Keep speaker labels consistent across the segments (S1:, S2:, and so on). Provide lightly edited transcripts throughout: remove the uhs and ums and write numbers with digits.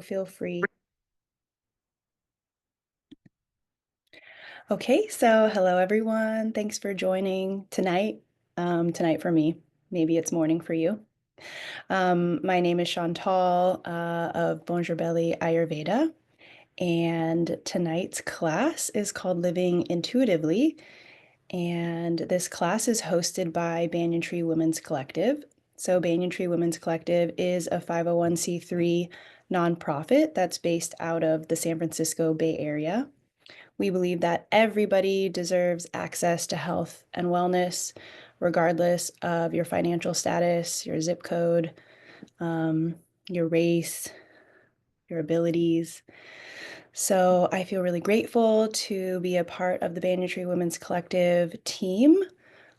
S1: feel free. Okay, so hello everyone. Thanks for joining tonight. Tonight for me, maybe it's morning for you. My name is Chantal of Bonjour Belly Ayurveda, and tonight's class is called Living Intuitively. And this class is hosted by Banyan Tree Women's Collective. So, Banyan Tree Women's Collective is a 501c3 nonprofit that's based out of the San Francisco Bay Area. We believe that everybody deserves access to health and wellness, regardless of your financial status, your zip code, your race, your abilities. So I feel really grateful to be a part of the Banyan Tree Women's Collective team.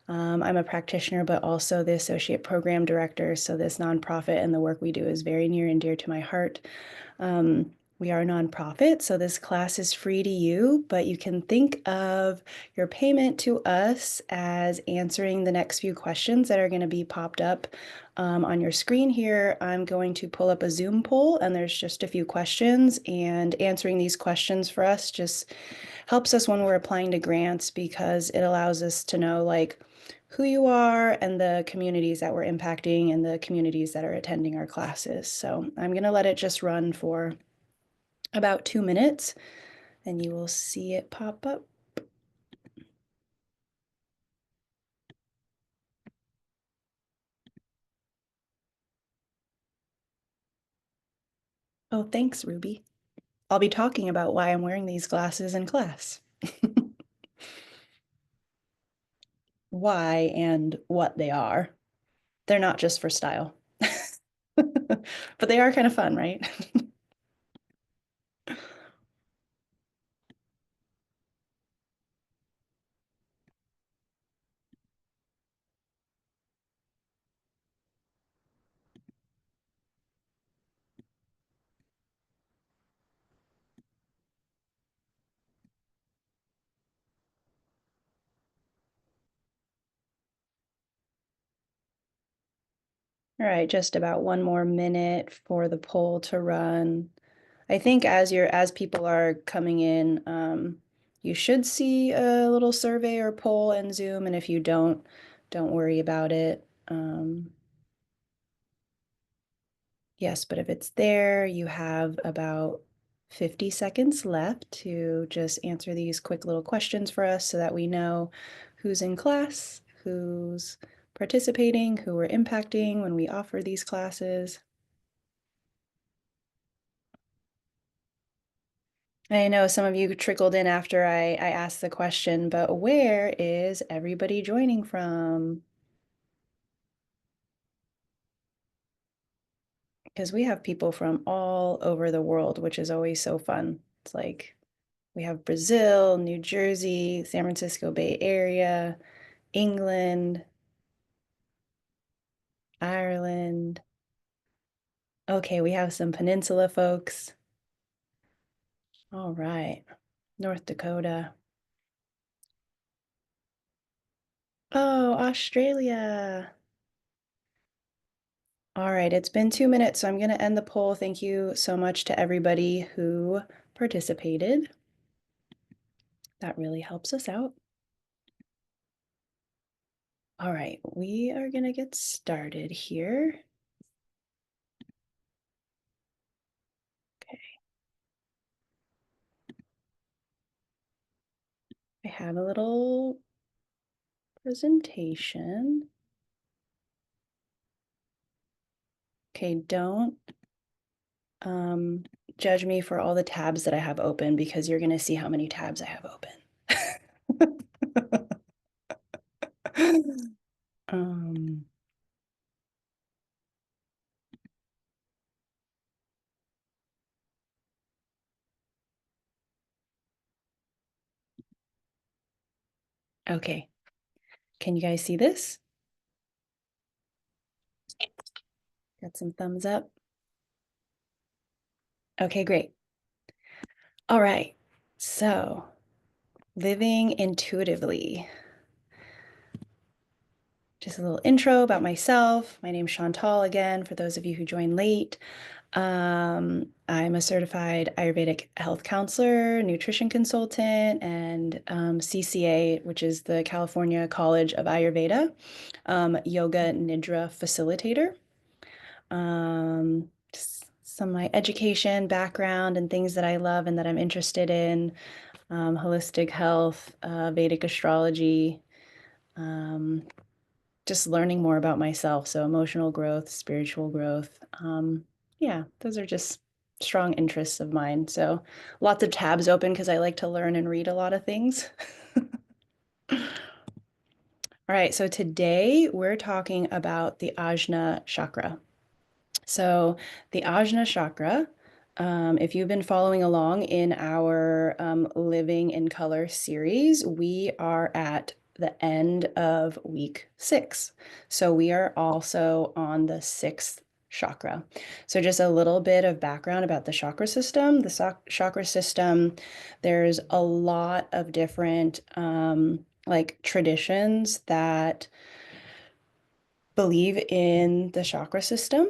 S1: I'm a practitioner, but also the associate program director. So this nonprofit and the work we do is very near and dear to my heart. We are a nonprofit, so this class is free to you, but you can think of your payment to us as answering the next few questions that are going to be popped up on your screen here. I'm going to pull up a Zoom poll, and there's just a few questions, and answering these questions for us just helps us when we're applying to grants because it allows us to know like who you are and the communities that we're impacting and the communities that are attending our classes. So I'm going to let it just run for about 2 minutes and you will see it pop up. Oh, thanks, Ruby. I'll be talking about why I'm wearing these glasses in class. Why and what they are. They're not just for style, but they are kind of fun, right? All right, just about one more minute for the poll to run. I think as people are coming in, you should see a little survey or poll in Zoom, and if you don't worry about it. Yes, but if it's there, you have about 50 seconds left to just answer these quick little questions for us so that we know who's in class, who's participating, who we're impacting when we offer these classes. I know some of you trickled in after I asked the question, but where is everybody joining from? Because we have people from all over the world, which is always so fun. It's like we have Brazil, New Jersey, San Francisco Bay Area, England, Ireland. Okay, we have some Peninsula folks. All right, North Dakota. Oh, Australia. All right, it's been 2 minutes, so I'm going to end the poll. Thank you so much to everybody who participated. That really helps us out. All right, we are going to get started here. Okay. I have a little presentation. Okay, don't judge me for all the tabs that I have open because you're going to see how many tabs I have open. um, okay, can you guys see this? Got some thumbs up. Okay, great. All right, so living intuitively. Just a little intro about myself. My name's Chantal again, for those of you who joined late. I'm a certified Ayurvedic health counselor, nutrition consultant, and CCA, which is the California College of Ayurveda, yoga nidra facilitator. Just some of my education background and things that I love and that I'm interested in, holistic health, Vedic astrology, um, just learning more about myself. So emotional growth, spiritual growth. Yeah, those are just strong interests of mine. So lots of tabs open because I like to learn and read a lot of things. All right, so today we're talking about the Ajna chakra. So the Ajna chakra, if you've been following along in our Living in Color series, we are at the end of week 6. So we are also on the 6th chakra. So just a little bit of background about the chakra system. The chakra system, there's a lot of different like traditions that believe in the chakra system.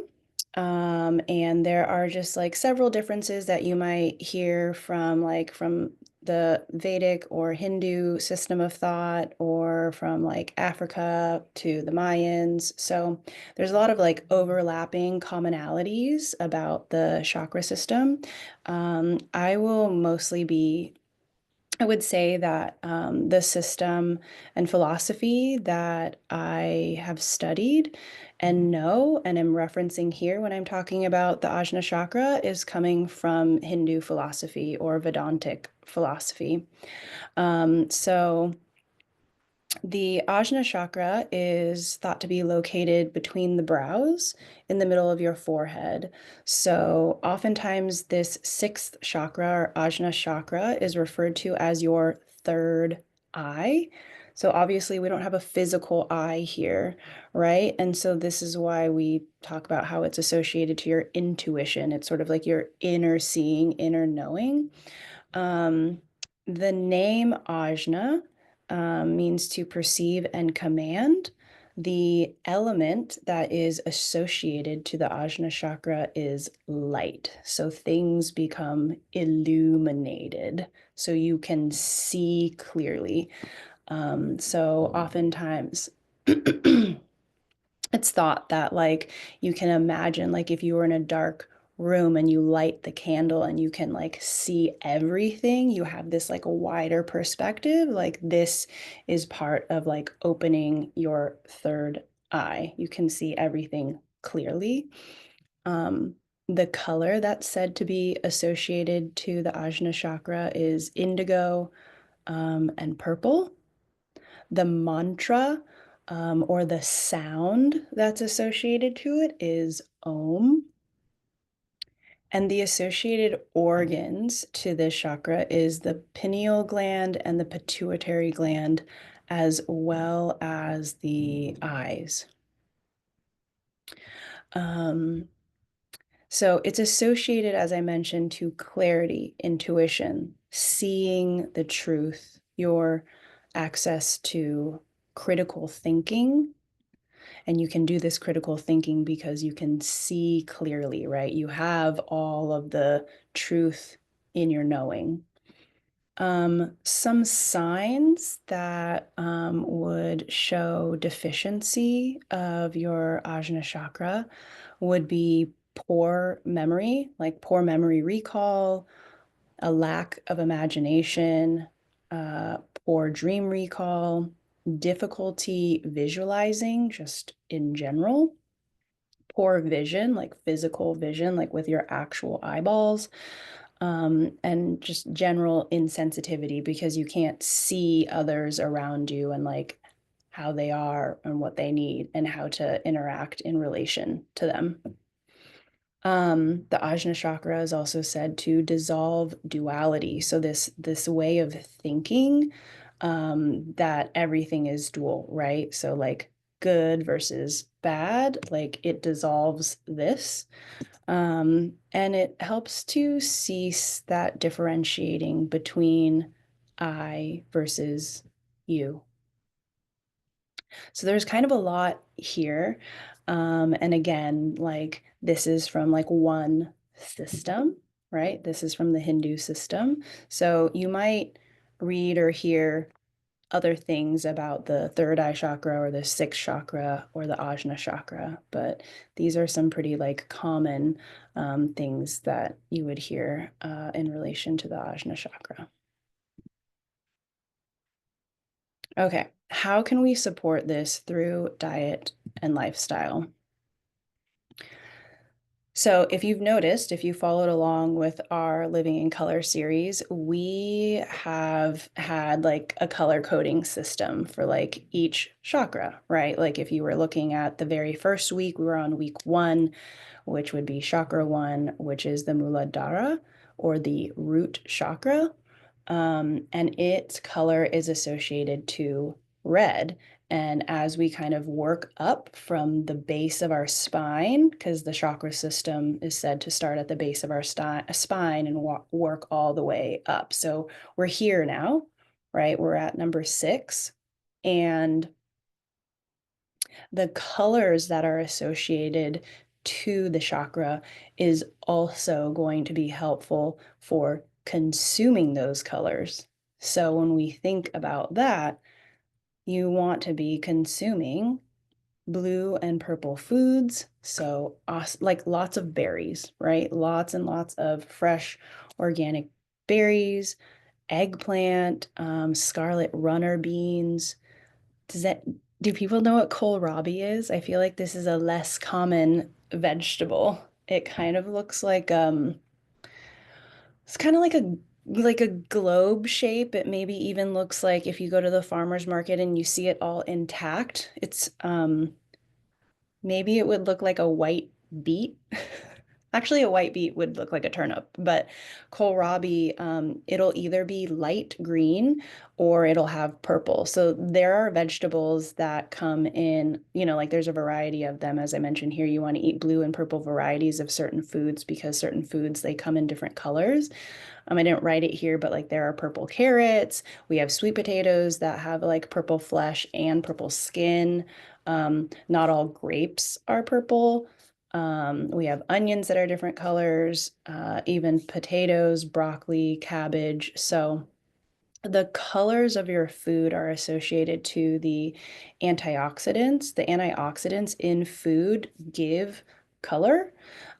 S1: And there are just like several differences that you might hear from from the Vedic or Hindu system of thought or from like Africa to the Mayans. So there's a lot of like overlapping commonalities about the chakra system. I will mostly be I would say that the system and philosophy that I have studied and know and am referencing here when I'm talking about the Ajna chakra is coming from Hindu philosophy or Vedantic philosophy. So the Ajna chakra is thought to be located between the brows in the middle of your forehead. So, oftentimes, this 6th chakra or Ajna chakra is referred to as your third eye. So, obviously, we don't have a physical eye here, right? And so, this is why we talk about how it's associated to your intuition. It's sort of like your inner seeing, inner knowing. Um, the name Ajna means to perceive and command. The element that is associated to the Ajna chakra is light. So things become illuminated, so you can see clearly. So oftentimes, it's thought that like you can imagine like if you were in a dark room and you light the candle and you can like see everything, you have this like a wider perspective. Like this is part of like opening your third eye. You can see everything clearly. Um, the color that's said to be associated to the Ajna chakra is indigo, and purple. The mantra or the sound that's associated to it is Om. And the associated organs to this chakra is the pineal gland and the pituitary gland, as well as the eyes. Um, so it's associated, as I mentioned, to clarity, intuition, seeing the truth, your access to critical thinking. And you can do this critical thinking because you can see clearly, right? You have all of the truth in your knowing. Some signs that would show deficiency of your Ajna chakra would be poor memory, like poor memory recall, a lack of imagination, poor dream recall, difficulty visualizing just in general, poor vision, like physical vision, like with your actual eyeballs, and just general insensitivity because you can't see others around you and like how they are and what they need and how to interact in relation to them. The Ajna chakra is also said to dissolve duality. So this way of thinking that everything is dual, right? So like good versus bad, like it dissolves this. And it helps to cease that differentiating between I versus you. So there's kind of a lot here. And again, like this is from like one system, right? This is from the Hindu system. So you might read or hear other things about the third eye chakra or the sixth chakra or the ajna chakra, but these are some pretty like common things that you would hear in relation to the ajna chakra. Okay, how can we support this through diet and lifestyle? So, if you've noticed, if you followed along with our Living in Color series, we have had like a color coding system for like each chakra, right? Like if you were looking at the very first week, we were on week one, which would be chakra one, which is the Muladhara or the root chakra. And its color is associated to red. And as we kind of work up from the base of our spine, because the chakra system is said to start at the base of our spine and work all the way up. So we're here now, right? We're at number 6. And the colors that are associated to the chakra is also going to be helpful for consuming those colors. So when we think about that, you want to be consuming blue and purple foods. So, like lots of berries, right? Lots and lots of fresh organic berries, eggplant, scarlet runner beans. Does that, do people know what kohlrabi is? I feel like this is a less common vegetable. It kind of looks like it's kind of like a globe shape. It maybe even looks like if you go to the farmer's market and you see it all intact, it's maybe it would look like a white beet. Actually, a white beet would look like a turnip, but kohlrabi, it'll either be light green or it'll have purple. So there are vegetables that come in, like there's a variety of them. As I mentioned here, you want to eat blue and purple varieties of certain foods because certain foods, they come in different colors. I didn't write it here, but like there are purple carrots. We have sweet potatoes that have like purple flesh and purple skin. Not all grapes are purple. We have onions that are different colors, even potatoes, broccoli, cabbage. So the colors of your food are associated to the antioxidants. The antioxidants in food give color.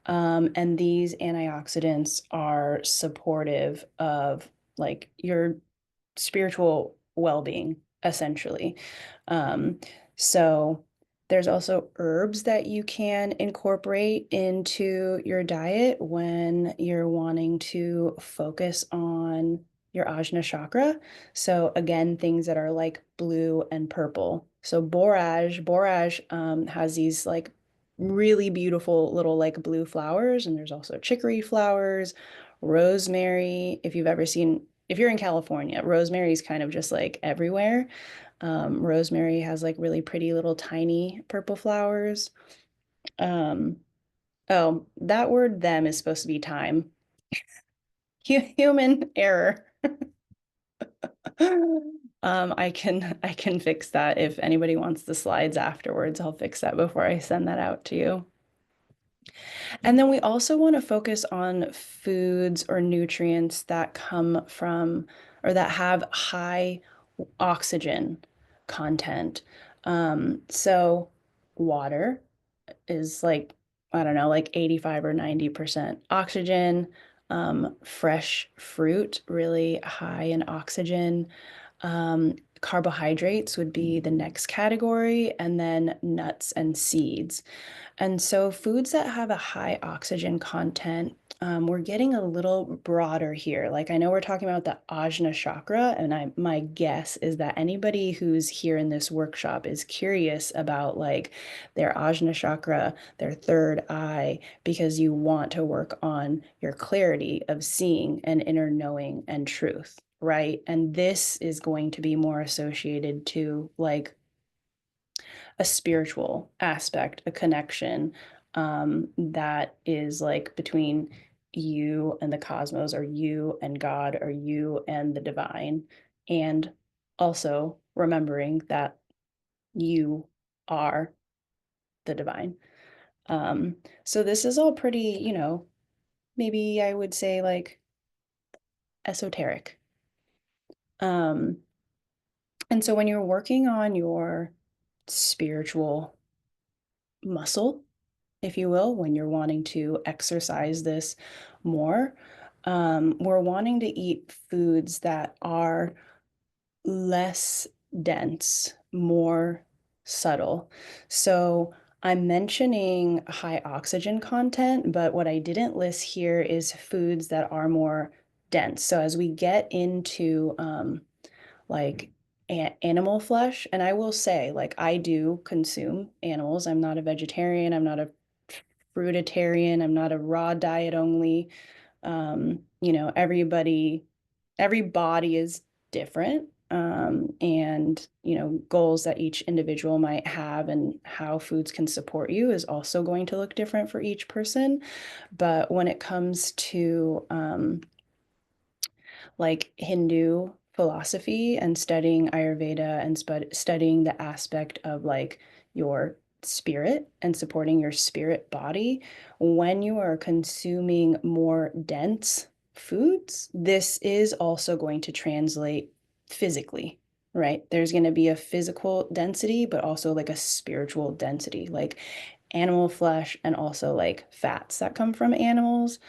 S1: And these antioxidants are supportive of like your spiritual well-being, essentially. Um, so there's also herbs that you can incorporate into your diet when you're wanting to focus on your ajna chakra. So again, things that are like blue and purple. So borage has these like really beautiful little like blue flowers, and there's also chicory flowers, rosemary. If you're in California, rosemary is kind of just like everywhere. Rosemary has like really pretty little tiny purple flowers. Um, oh, that word them is supposed to be thyme. Human error. I can fix that. If anybody wants the slides afterwards, I'll fix that before I send that out to you. And then we also want to focus on foods or nutrients that come from or that have high oxygen content. So water is like, I don't know, like 85 or 90% oxygen. Fresh fruit, really high in oxygen. Carbohydrates would be the next category, and then nuts and seeds. And so foods that have a high oxygen content, we're getting a little broader here. Like I know we're talking about the ajna chakra, and my guess is that anybody who's here in this workshop is curious about like their ajna chakra, their third eye, because you want to work on your clarity of seeing and inner knowing and truth, right? And this is going to be more associated to like a spiritual aspect, a connection that is like between you and the cosmos, or you and God, or you and the divine. And also remembering that you are the divine. Um, so this is all pretty, maybe I would say like esoteric. Um, and so when you're working on your spiritual muscle, if you will, when you're wanting to exercise this more, we're wanting to eat foods that are less dense, more subtle. So I'm mentioning high oxygen content, but what I didn't list here is foods that are more dense. So as we get into like animal flesh, and I will say, like, I do consume animals. I'm not a vegetarian, I'm not a fruitarian, I'm not a raw diet only. Every body is different. And goals that each individual might have and how foods can support you is also going to look different for each person. But when it comes to like Hindu philosophy and studying Ayurveda and studying the aspect of like your spirit and supporting your spirit body, when you are consuming more dense foods, this is also going to translate physically, right? There's going to be a physical density, but also like a spiritual density, like animal flesh and also like fats that come from animals.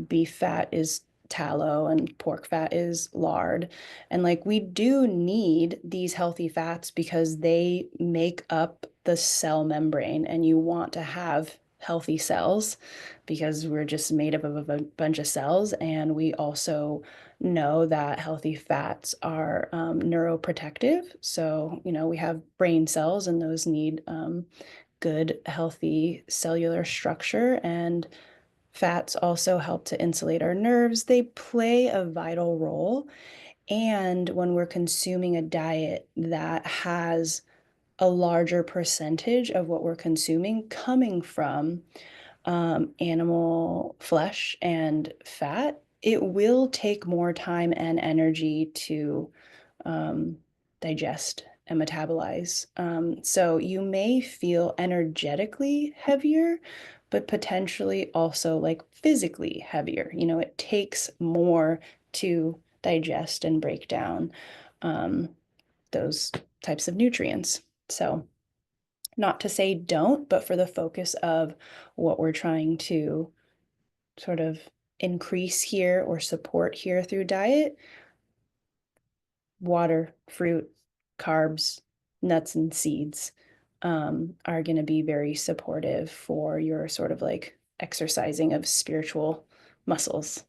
S1: Beef fat is tallow and pork fat is lard. And like we do need these healthy fats because they make up the cell membrane, and you want to have healthy cells because we're just made up of a bunch of cells. And we also know that healthy fats are neuroprotective. So, we have brain cells and those need good, healthy cellular structure. And fats also help to insulate our nerves. They play a vital role. And when we're consuming a diet that has a larger percentage of what we're consuming coming from animal flesh and fat, it will take more time and energy to um, digest and metabolize. So you may feel energetically heavier, but potentially also like physically heavier. It takes more to digest and break down um, those types of nutrients. So, not to say don't, but for the focus of what we're trying to sort of increase here or support here through diet, water, fruit, carbs, nuts, and seeds are going to be very supportive for your sort of like exercising of spiritual muscles.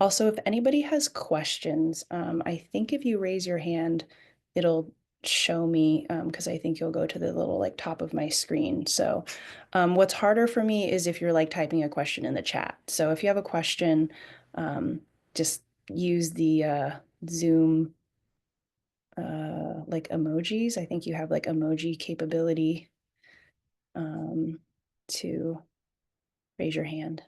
S1: Also, if anybody has questions, I think if you raise your hand, it'll show me because I think you'll go to the little like top of my screen. So, what's harder for me is if you're like typing a question in the chat. So if you have a question, just use the Zoom like emojis. I think you have like emoji capability um, to raise your hand.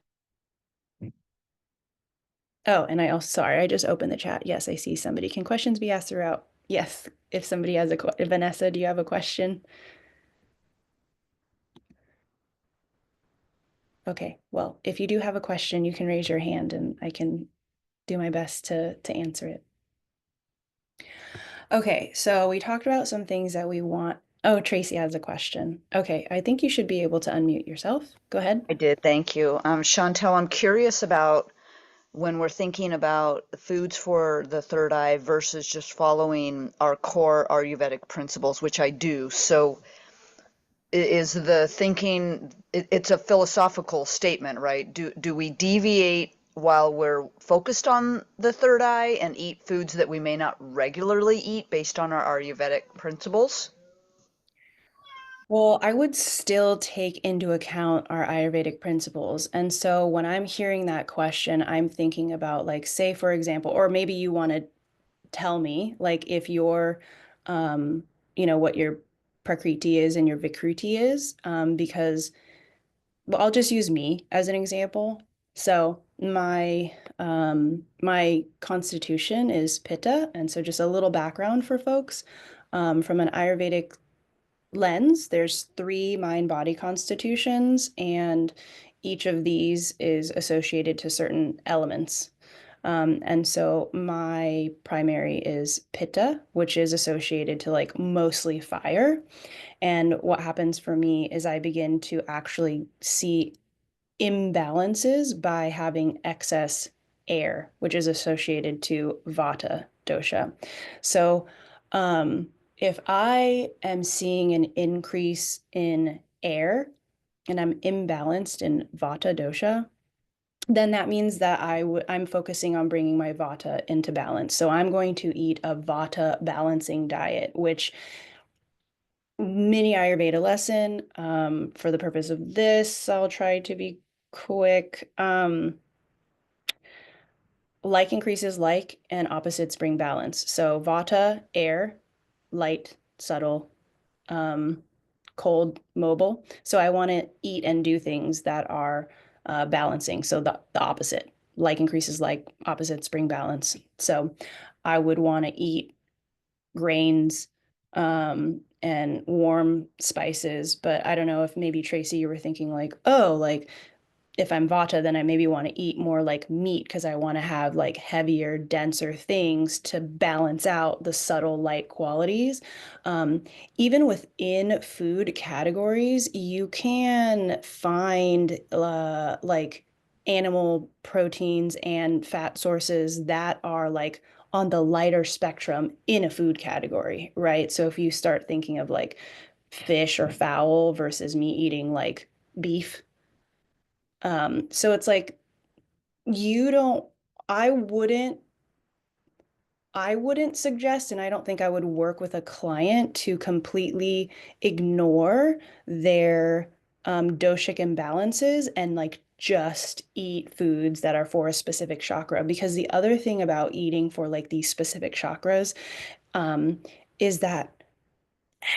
S1: Oh, and sorry, I just opened the chat. Yes, I see somebody. Can questions be asked throughout? Yes, if somebody has Vanessa, do you have a question? Okay, well, if you do have a question, you can raise your hand and I can do my best to answer it. Okay, so we talked about some things that we want. Oh, Tracy has a question. Okay, I think you should be able to unmute yourself. Go ahead.
S2: I did, thank you. Chantel, I'm curious about when we're thinking about foods for the third eye versus just following our core Ayurvedic principles, which I do. So is the thinking, it's a philosophical statement, right? Do we deviate while we're focused on the third eye and eat foods that we may not regularly eat based on our Ayurvedic principles?
S1: Well, I would still take into account our Ayurvedic principles. And so when I'm hearing that question, I'm thinking about like, say, for example, or maybe you want to tell me like if your, what your Prakriti is and your Vikruti is, because well, I'll just use me as an example. So my constitution is Pitta, and so just a little background for folks. From an Ayurvedic lens, there's three mind-body constitutions, and each of these is associated to certain elements. And so my primary is Pitta, which is associated to like mostly fire. And what happens for me is I begin to actually see imbalances by having excess air, which is associated to Vata dosha. So, if I am seeing an increase in air and I'm imbalanced in Vata dosha, then that means that I'm focusing on bringing my Vata into balance. So I'm going to eat a Vata balancing diet, which mini Ayurveda lesson. For the purpose of this, I'll try to be quick. Like increases like and opposites bring balance. So Vata, air, light, subtle, um, cold, mobile. So I want to eat and do things that are balancing. So the opposite. Like increases like, opposites bring balance. So I would want to eat grains and warm spices. But I don't know if maybe Tracy, you were thinking like, oh, like if I'm Vata, then I maybe want to eat more like meat because I want to have like heavier, denser things to balance out the subtle light qualities. Um, Even within food categories, you can find like animal proteins and fat sources that are like on the lighter spectrum in a food category, right? So if you start thinking of like fish or fowl versus me eating like beef, so it's like you don't, I wouldn't, I wouldn't suggest, and I don't think I would work with a client to completely ignore their doshic imbalances and like just eat foods that are for a specific chakra. Because the other thing about eating for like these specific chakras um, is that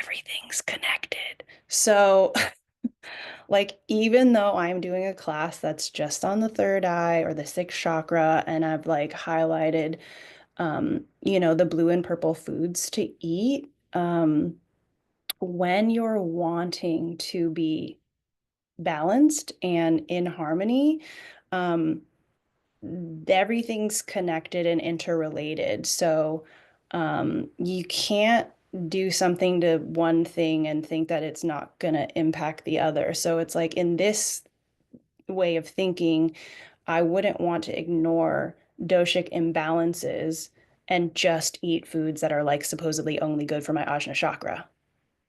S1: everything's connected. So like, even though I'm doing a class that's just on the third eye or the sixth chakra, and I've like highlighted, the blue and purple foods to eat, when you're wanting to be balanced and in harmony, um, everything's connected and interrelated. So, you can't do something to one thing and think that it's not going to impact the other. So it's like in this way of thinking, I wouldn't want to ignore doshic imbalances and just eat foods that are like supposedly only good for my Ajna chakra,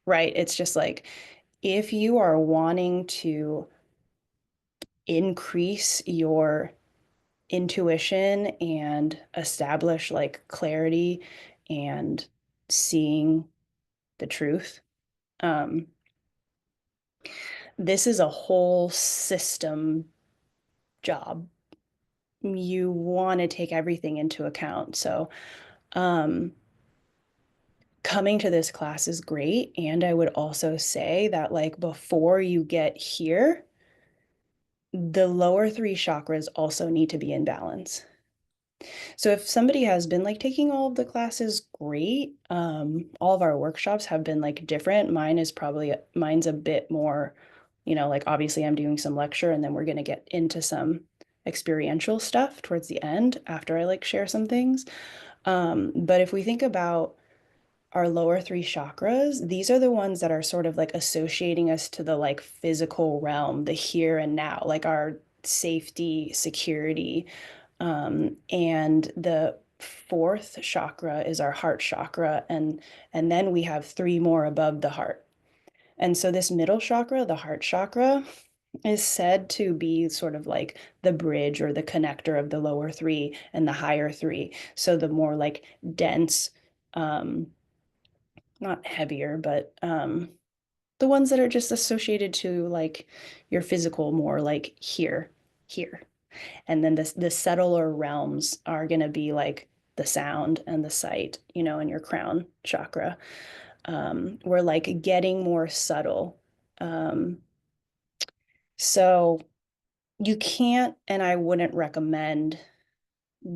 S1: right? It's just like if you are wanting to increase your intuition and establish like clarity and seeing the truth, um, this is a whole system job. You want to take everything into account. So, um, coming to this class is great. And I would also say that, like, before you get here, the lower three chakras also need to be in balance. So if somebody has been like taking all of the classes, great. All of our workshops have been like different. Mine's a bit more, like obviously I'm doing some lecture and then we're gonna get into some experiential stuff towards the end after I like share some things. But if we think about our lower three chakras, these are the ones that are sort of like associating us to the like physical realm, the here and now, like our safety, security. And the fourth chakra is our heart chakra, and then we have three more above the heart. And so this middle chakra, the heart chakra, is said to be sort of like the bridge or the connector of the lower three and the higher three. So the more like dense, um, not heavier, but the ones that are just associated to like your physical, more like here. And then the subtler realms are going to be like the sound and the sight, in your crown chakra. We're like getting more subtle. Um, so you can't, and I wouldn't recommend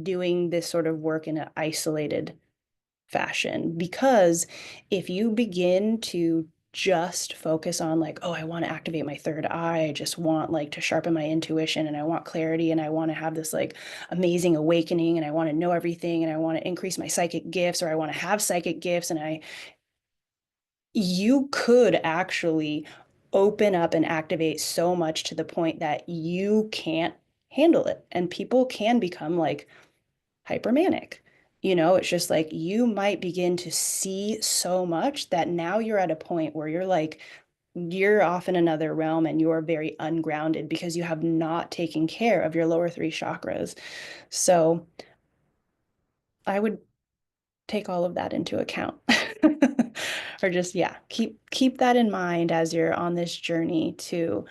S1: doing this sort of work in an isolated fashion. Because if you begin to just focus on like, oh, I want to activate my third eye, I just want like to sharpen my intuition and I want clarity and I want to have this like amazing awakening and I want to know everything and I want to increase my psychic gifts or I want to have psychic gifts and I you could actually open up and activate so much to the point that you can't handle it. And people can become like hypermanic. It's just like you might begin to see so much that now you're at a point where you're like, you're off in another realm and you're very ungrounded because you have not taken care of your lower three chakras. So I would take all of that into account. Or just, yeah, keep that in mind as you're on this journey to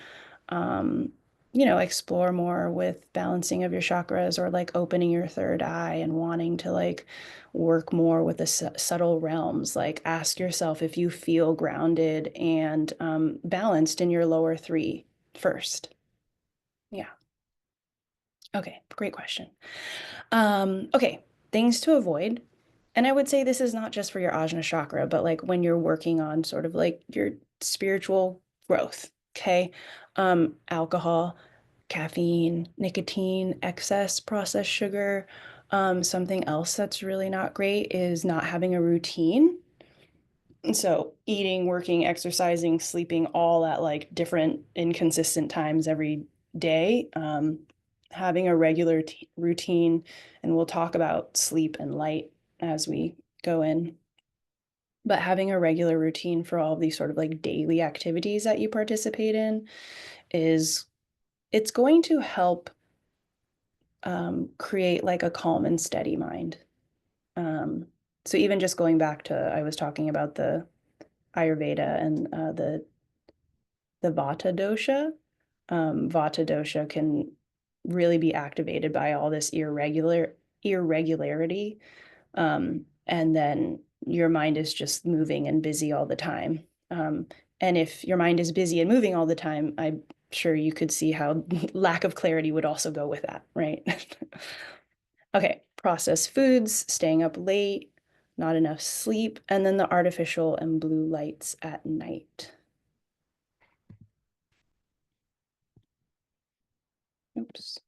S1: um, explore more with balancing of your chakras or like opening your third eye and wanting to like work more with the subtle realms. Like ask yourself if you feel grounded and balanced in your lower three first. Yeah. Okay, great question. Okay, things to avoid. And I would say this is not just for your Ajna chakra, but like when you're working on sort of like your spiritual growth. Okay. Alcohol, caffeine, nicotine, excess processed sugar. Something else that's really not great is not having a routine. So eating, working, exercising, sleeping all at like different inconsistent times every day. Having a regular routine, and we'll talk about sleep and light as we go in. But having a regular routine for all of these sort of like daily activities that you participate in is it's going to help create like a calm and steady mind. Um, so even just going back to I was talking about the Ayurveda and the Vata dosha. Vata dosha can really be activated by all this irregularity, and then your mind is just moving and busy all the time. And if your mind is busy and moving all the time, I'm sure you could see how lack of clarity would also go with that, right? Okay, processed foods, staying up late, not enough sleep, and then the artificial and blue lights at night. Oops.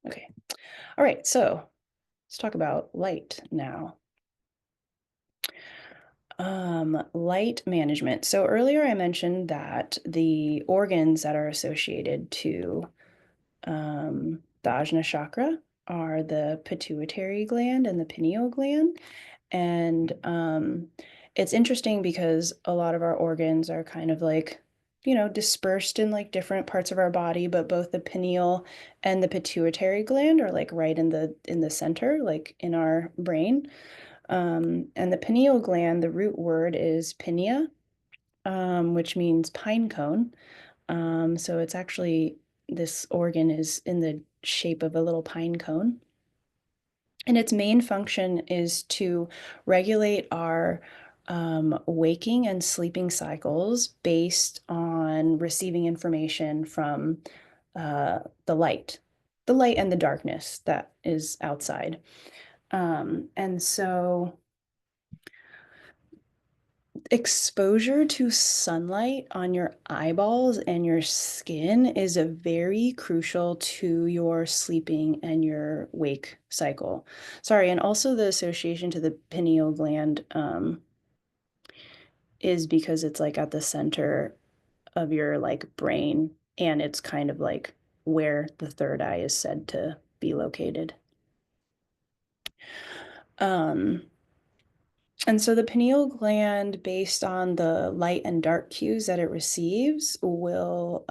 S1: Okay. All right, so let's talk about light now. Light management. So earlier I mentioned that the organs that are associated to the Ajna chakra are the pituitary gland and the pineal gland. And it's interesting because a lot of our organs are kind of like, dispersed in like different parts of our body, but both the pineal and the pituitary gland are like right in the center, like in our brain. And the pineal gland, the root word is pinea, which means pine cone. So it's actually this organ is in the shape of a little pine cone. And its main function is to regulate our waking and sleeping cycles based on receiving information from the light and the darkness that is outside. And so exposure to sunlight on your eyeballs and your skin is a very crucial to your sleeping and your wake cycle. Sorry, and also the association to the pineal gland is because it's like at the center of your like brain, and it's kind of like where the third eye is said to be located. Um, And so the pineal gland, based on the light and dark cues that it receives, will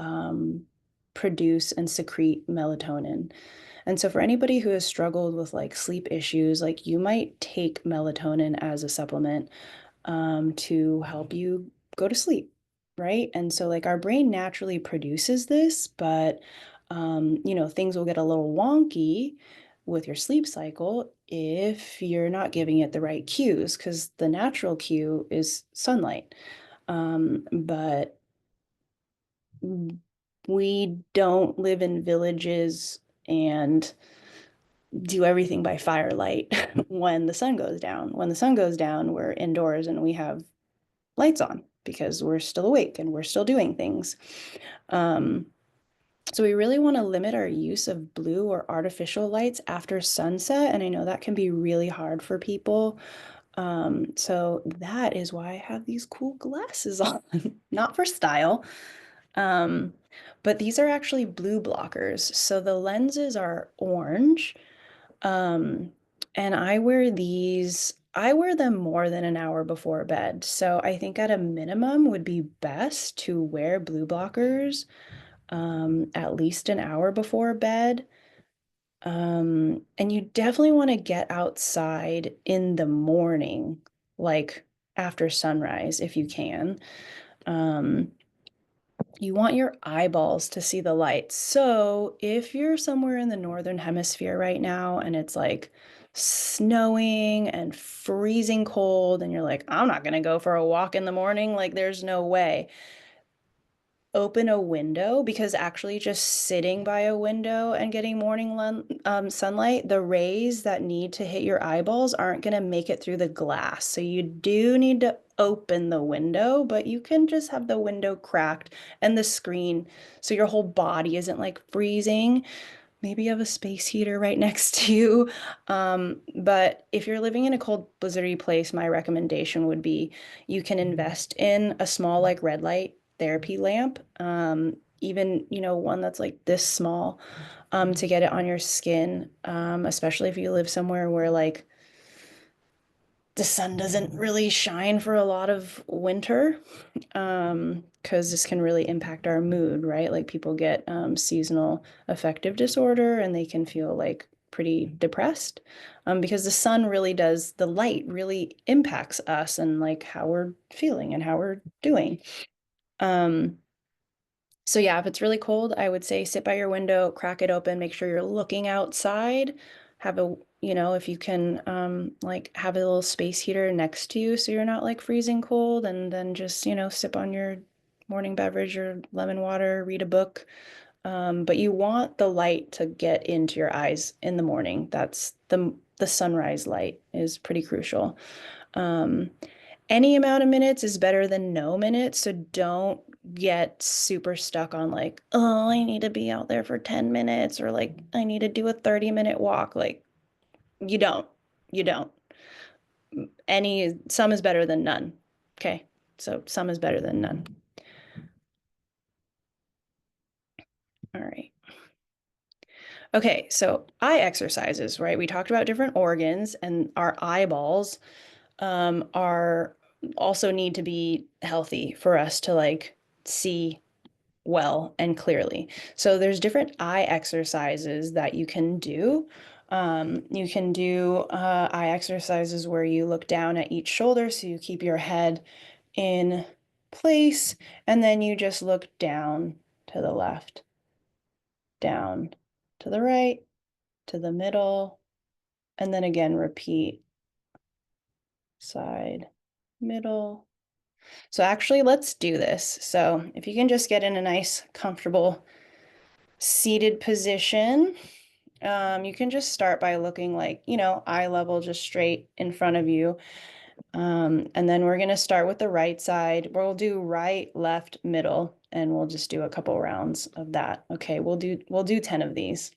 S1: produce and secrete melatonin. And so for anybody who has struggled with like sleep issues, like you might take melatonin as a supplement to help you go to sleep, right? And so like our brain naturally produces this, but things will get a little wonky with your sleep cycle if you're not giving it the right cues, because the natural cue is sunlight. But we don't live in villages and do everything by firelight when the sun goes down. When the sun goes down, we're indoors and we have lights on because we're still awake and we're still doing things. Um, so we really want to limit our use of blue or artificial lights after sunset. And I know that can be really hard for people. So that is why I have these cool glasses on, not for style. Um, but these are actually blue blockers. So the lenses are orange. Um, and I wear them more than an hour before bed. So I think at a minimum would be best to wear blue blockers at least an hour before bed. And you definitely want to get outside in the morning, like after sunrise, if you can. Um, you want your eyeballs to see the light. So if you're somewhere in the northern hemisphere right now and it's like snowing and freezing cold, and you're like, I'm not gonna go for a walk in the morning, like there's no way. Open a window because actually just sitting by a window and getting morning sunlight, the rays that need to hit your eyeballs aren't going to make it through the glass. So you do need to open the window, but you can just have the window cracked and the screen so your whole body isn't like freezing. Maybe you have a space heater right next to you. But if you're living in a cold, blizzardy place, my recommendation would be you can invest in a small, like red light therapy lamp. Even, one that's like this small, to get it on your skin, especially if you live somewhere where like the sun doesn't really shine for a lot of winter, because this can really impact our mood, right? Like people get seasonal affective disorder and they can feel like pretty depressed, because the light really impacts us and like how we're feeling and how we're doing. Um, so yeah, if it's really cold, I would say sit by your window, crack it open, make sure you're looking outside. Have if you can, like have a little space heater next to you so you're not like freezing cold, and then just, sip on your morning beverage, your lemon water, read a book. But you want the light to get into your eyes in the morning. That's the sunrise light is pretty crucial. Um, any amount of minutes is better than no minutes, so don't get super stuck on like, oh, I need to be out there for 10 minutes or like I need to do a 30-minute walk. Like you don't. You don't. Some is better than none. Okay. So some is better than none. All right. Okay, so eye exercises, right? We talked about different organs, and our eyeballs are also need to be healthy for us to like see well and clearly. So there's different eye exercises that you can do. You can do eye exercises where you look down at each shoulder, so you keep your head in place, and then you just look down to the left, down to the right, to the middle, and then again repeat side, middle. So actually, let's do this. So if you can just get in a nice, comfortable seated position. You can just start by looking like, eye level, just straight in front of you. And then we're going to start with the right side. We'll do right, left, middle, and we'll just do a couple rounds of that. Okay, we'll do 10 of these.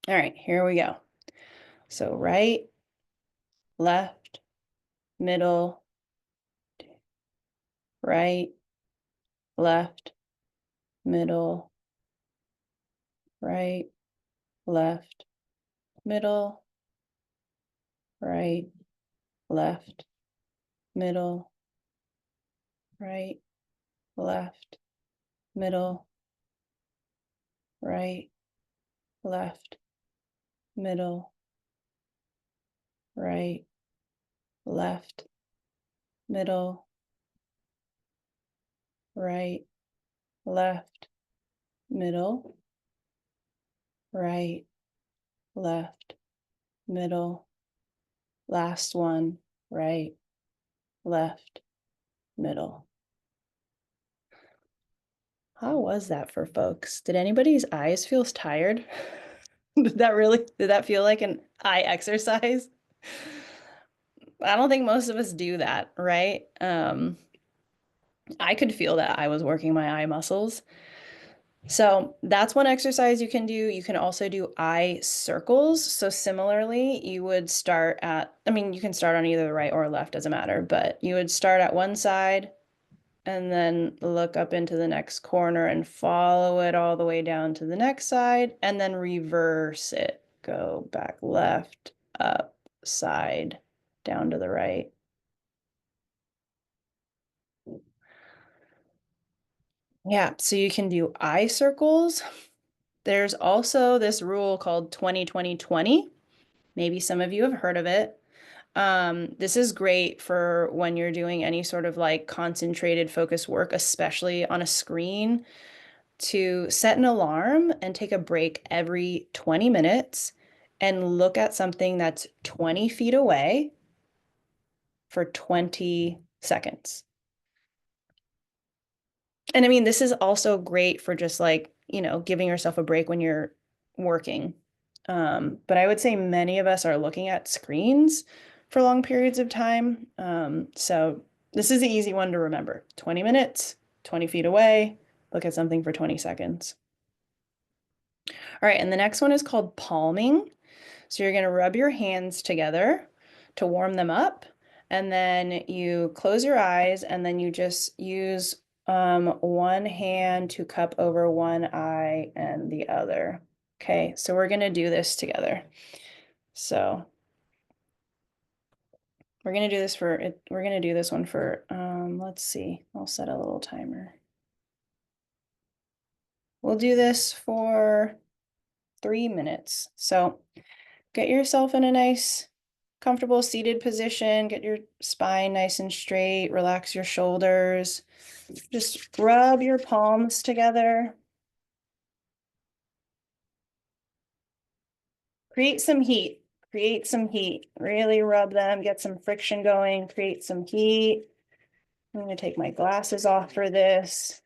S1: All right, here we go. So right, left, middle, right, left, middle, right, left, middle, right, left, middle, right, left, middle, right, left, middle, right, left, middle, right, left, middle, right, left, middle. Last one, right, left, middle. How was that for folks? Did anybody's eyes feel tired? Did that feel like an eye exercise? I don't think most of us do that, right? I could feel that I was working my eye muscles. So that's one exercise you can do. You can also do eye circles. So similarly, you would start at, I mean, you can start on either the right or left, doesn't matter, but you would start at one side and then look up into the next corner and follow it all the way down to the next side and then reverse it. Go back left, up, side, down to the right. Yeah, so you can do eye circles. There's also this rule called 20-20-20. Maybe some of you have heard of it. This is great for when you're doing any sort of like concentrated focus work, especially on a screen, to set an alarm and take a break every 20 minutes and look at something that's 20 feet away for 20 seconds. And I mean, this is also great for just like, giving yourself a break when you're working. But I would say many of us are looking at screens for long periods of time. So this is the easy one to remember. 20 minutes, 20 feet away, look at something for 20 seconds. All right, and the next one is called palming. So you're going to rub your hands together to warm them up, and then you close your eyes, and then you just use one hand to cup over one eye and the other. Okay, so we're going to do this together. So we're going to do this one for, let's see, I'll set a little timer. We'll do this for 3 minutes. So get yourself in a nice, comfortable seated position. Get your spine nice and straight. Relax your shoulders. Just rub your palms together. Create some heat. Create some heat. Really rub them. Get some friction going. Create some heat. I'm going to take my glasses off for this.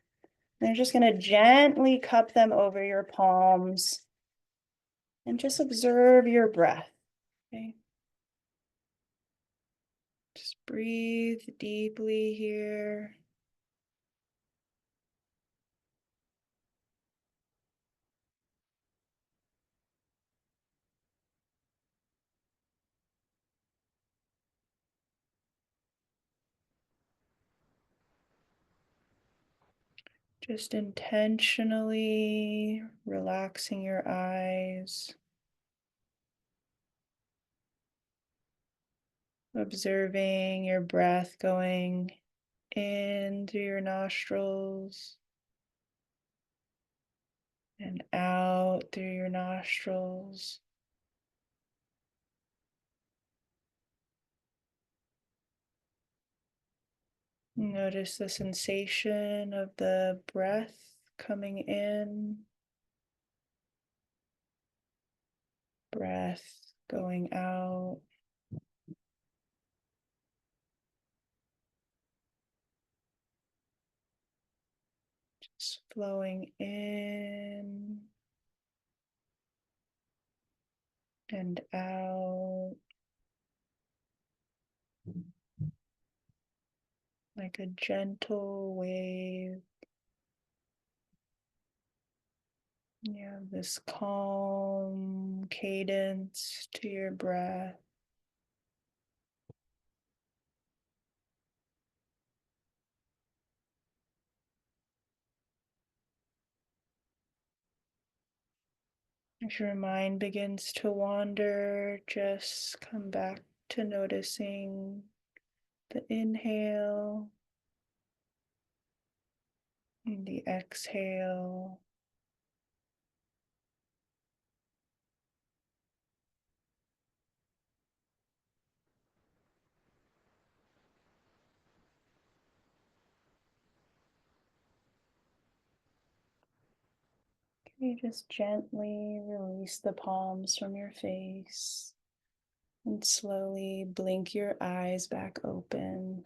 S1: I'm just going to gently cup them over your palms and just observe your breath. Okay. Just breathe deeply here. Just intentionally relaxing your eyes, observing your breath going in through your nostrils and out through your nostrils. Notice the sensation of the breath coming in, breath going out. Just flowing in and out like a gentle wave. You have this calm cadence to your breath. As your mind begins to wander, just come back to noticing the inhale and the exhale. You just gently release the palms from your face and slowly blink your eyes back open.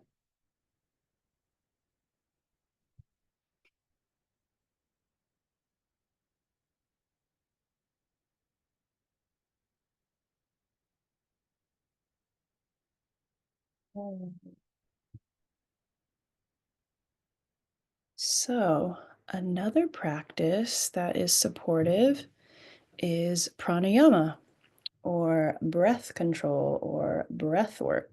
S1: So, another practice that is supportive is pranayama or breath control or breath work.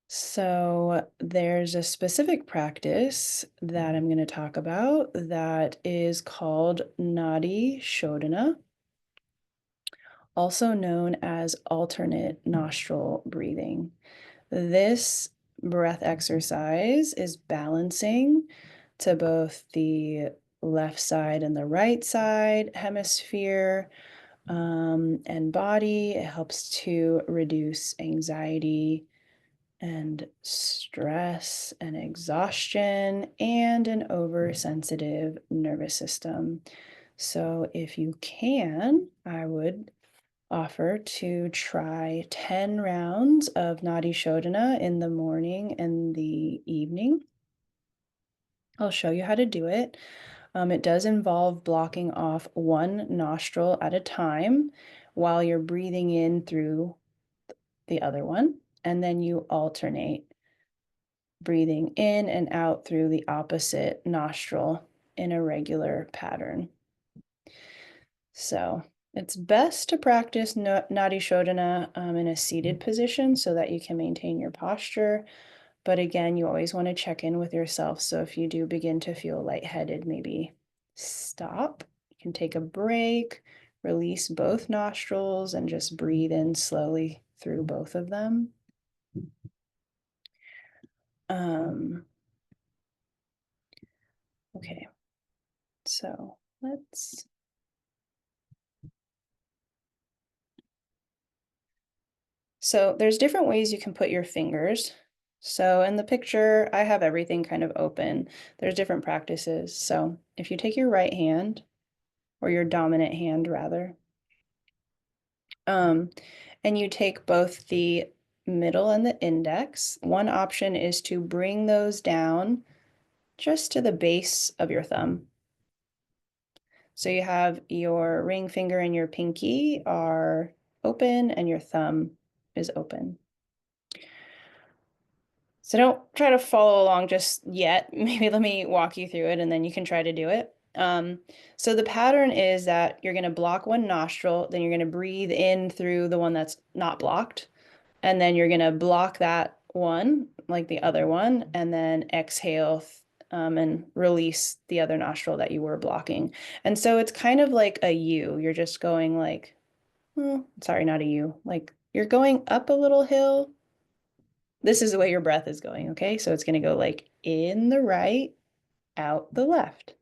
S1: So, there's a specific practice that I'm going to talk about that is called nadi shodhana, also known as alternate nostril breathing. This breath exercise is balancing to both the left side and the right side hemisphere and body. It helps to reduce anxiety and stress and exhaustion and an oversensitive nervous system. So, if you can, I would offer to try 10 rounds of Nadi Shodhana in the morning and the evening. I'll show you how to do it. It does involve blocking off one nostril at a time while you're breathing in through the other one, and then you alternate breathing in and out through the opposite nostril in a regular pattern. So it's best to practice Nadi Shodhana in a seated position so that you can maintain your posture. But again, you always want to check in with yourself. So if you do begin to feel lightheaded, maybe stop. You can take a break, release both nostrils, and just breathe in slowly through both of them. Um, okay, so let's. So there's different ways you can put your fingers. So in the picture, I have everything kind of open. There's different practices. So if you take your right hand, or your dominant hand rather, um, and you take both the middle and the index, one option is to bring those down just to the base of your thumb. So you have your ring finger and your pinky are open and your thumb is open. So don't try to follow along just yet. Maybe let me walk you through it and then you can try to do it. So the pattern is that you're going to block one nostril, then you're going to breathe in through the one that's not blocked, and then you're going to block that one like the other one, and then exhale and release the other nostril that you were blocking. And so it's kind of like a U. You're just going like, sorry, not a U. Like you're going up a little hill. This is the way your breath is going, okay? So it's going to go like in the right, out the left,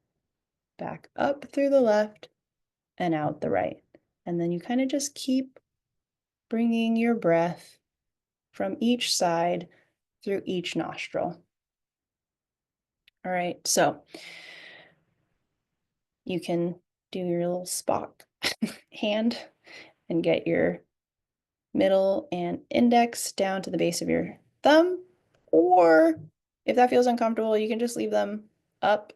S1: back up through the left, and out the right. And then you kind of just keep bringing your breath from each side through each nostril. All right, so you can do your little Spock hand and get your middle and index down to the base of your thumb. Or if that feels uncomfortable, you can just leave them up.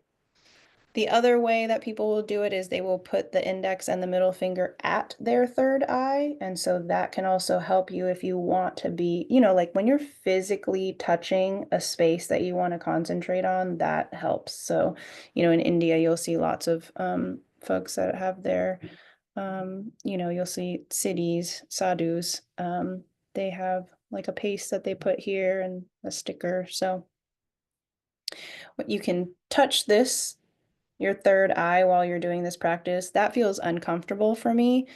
S1: The other way that people will do it is they will put the index and the middle finger at their third eye. And so that can also help you if you want to be, like when you're physically touching a space that you want to concentrate on, that helps. So, in India, you'll see lots of folks that have their, you'll see siddhis, sadhus. They have like a paste that they put here and a sticker. So what you can touch this your third eye while you're doing this practice, that feels uncomfortable for me.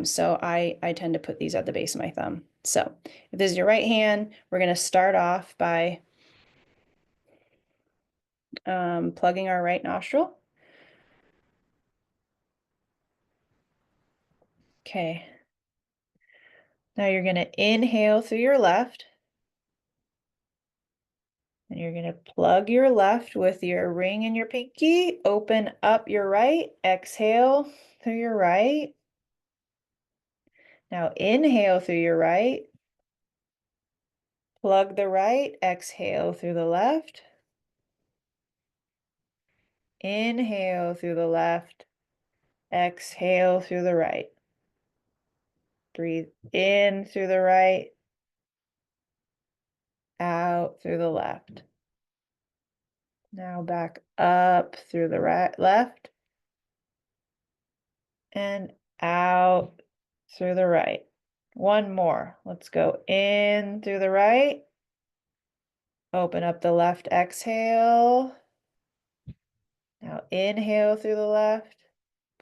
S1: So I tend to put these at the base of my thumb. So if this is your right hand, we're going to start off by plugging our right nostril. Okay. Now you're going to inhale through your left. And you're going to plug your left with your ring and your pinky. Open up your right. Exhale through your right. Now inhale through your right. Plug the right. Exhale through the left. Inhale through the left. Exhale through the right. Breathe in through the right. out through the left. Now back up through the right, left, and out through the right. One more. Let's go in through the right. Open up the left exhale. Now inhale through the left.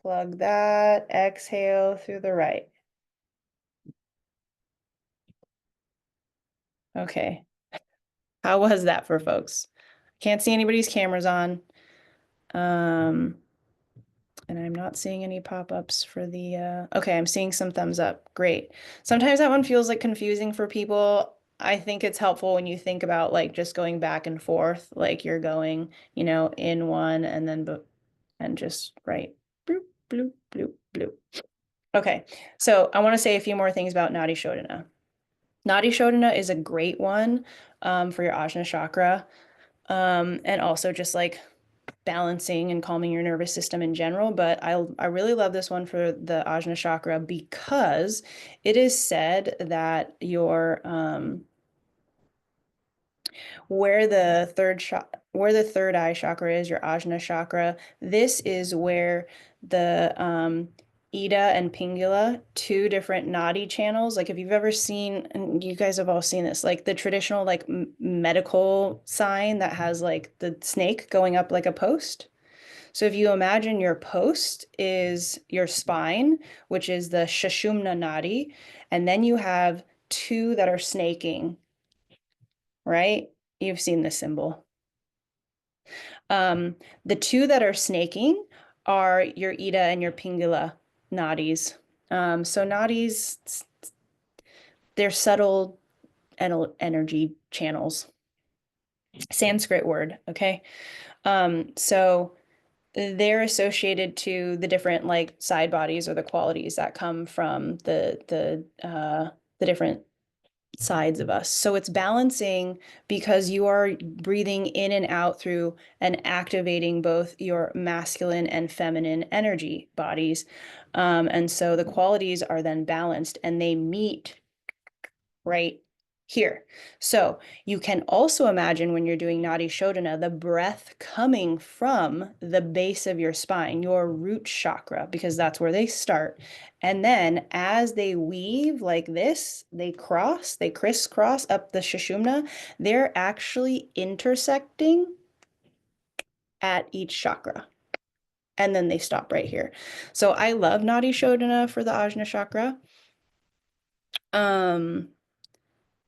S1: Plug that. Exhale through the right. Okay. How was that for folks? Can't see anybody's cameras on. And I'm not seeing any pop-ups for the okay, I'm seeing some thumbs up. Great. Sometimes that one feels like confusing for people. I think it's helpful when you think about like just going back and forth, like you're going, in one and then and just right. Bloop, bloop, bloop, bloop. Okay, so I want to say a few more things about Nadi Shodhana. Nadi Shodhana is a great one for your Ajna chakra, and also just like balancing and calming your nervous system in general. But I really love this one for the Ajna chakra because it is said that your where the third eye chakra is, your Ajna chakra, this is where the Ida and Pingala, two different nadi channels. Like if you've ever seen, and you guys have all seen this, like the traditional like medical sign that has like the snake going up like a post. So if you imagine your post is your spine, which is the Shashumna nadi, and then you have two that are snaking, right? You've seen this symbol. The two that are snaking are your Ida and your Pingala nadis. So nadis, they're subtle energy channels. Sanskrit word, okay? So they're associated to the different like side bodies or the qualities that come from the different sides of us. So it's balancing because you are breathing in and out through and activating both your masculine and feminine energy bodies. And so the qualities are then balanced and they meet right here. So you can also imagine when you're doing Nadi Shodhana, the breath coming from the base of your spine, your root chakra, because that's where they start. And then as they weave like this, they crisscross up the Sushumna, they're actually intersecting at each chakra. And then they stop right here. So I love Nadi Shodhana for the Ajna chakra.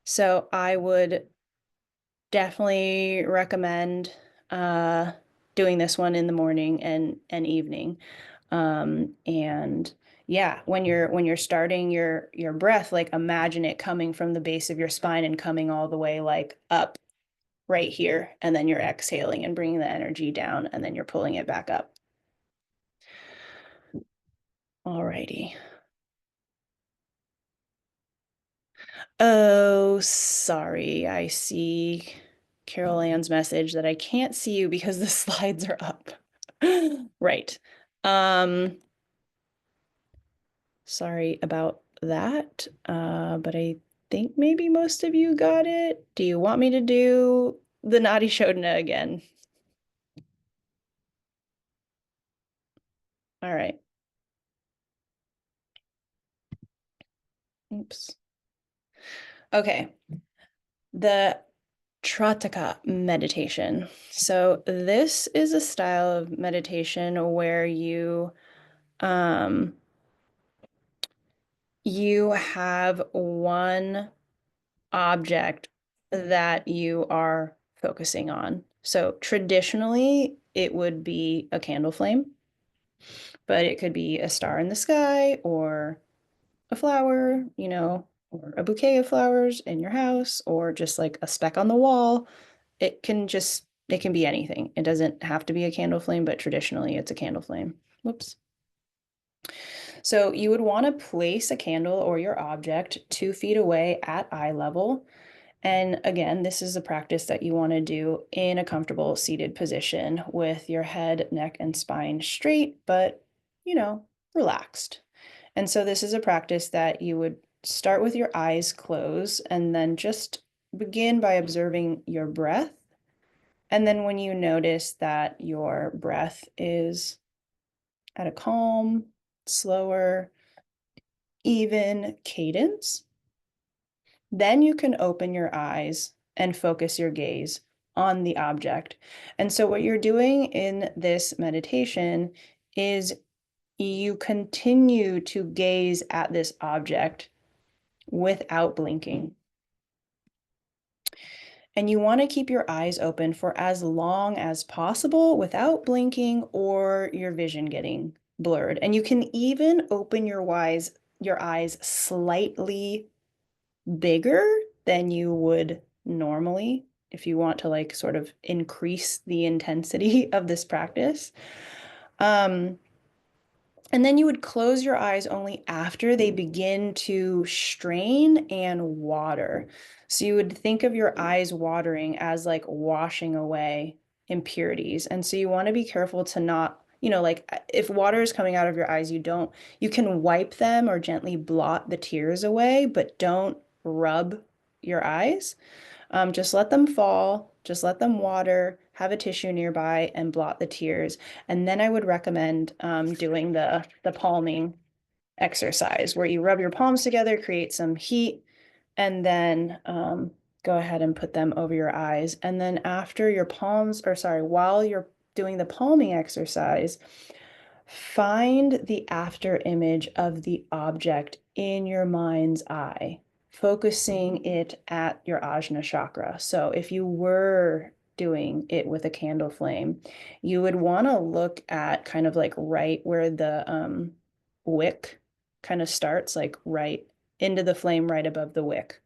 S1: So I would definitely recommend doing this one in the morning and evening. And yeah, when you're starting your breath, like imagine it coming from the base of your spine and coming all the way like up right here, and then you're exhaling and bringing the energy down, and then you're pulling it back up. Alrighty. Oh, sorry. I see Carol Ann's message that I can't see you because the slides are up. Right. Um, sorry about that. But I think maybe most of you got it. Do you want me to do the Nadi Shodhana again? All right. Oops. Okay. The Trataka meditation. So this is a style of meditation where um you have one object that you are focusing on. So traditionally, it would be a candle flame, but it could be a star in the sky or a flower, or a bouquet of flowers in your house, or just like a speck on the wall. It can be anything. It doesn't have to be a candle flame, but traditionally it's a candle flame. Whoops. So you would want to place a candle or your object 2 feet away at eye level. And again, this is a practice that you want to do in a comfortable seated position with your head, neck, and spine straight, but, relaxed. And so this is a practice that you would start with your eyes closed and then just begin by observing your breath. And then when you notice that your breath is at a calm, slower, even cadence, then you can open your eyes and focus your gaze on the object. And so, what you're doing in this meditation is you continue to gaze at this object without blinking. And you want to keep your eyes open for as long as possible without blinking or your vision getting blurred. And you can even open your eyes slightly bigger than you would normally if you want to like sort of increase the intensity of this practice. Um, and then you would close your eyes only after they begin to strain and water. So you would think of your eyes watering as like washing away impurities. And so you want to be careful to not, like if water is coming out of your eyes, you can wipe them or gently blot the tears away, but don't rub your eyes. Just let them fall, just let them water, have a tissue nearby, and blot the tears. And then I would recommend doing the palming exercise where you rub your palms together, create some heat, and then go ahead and put them over your eyes. And then after your palms, or sorry, while you're doing the palming exercise, find the after image of the object in your mind's eye, focusing it at your ajna chakra. So if you were doing it with a candle flame, you would want to look at kind of like right where the wick kind of starts, like right into the flame right above the wick.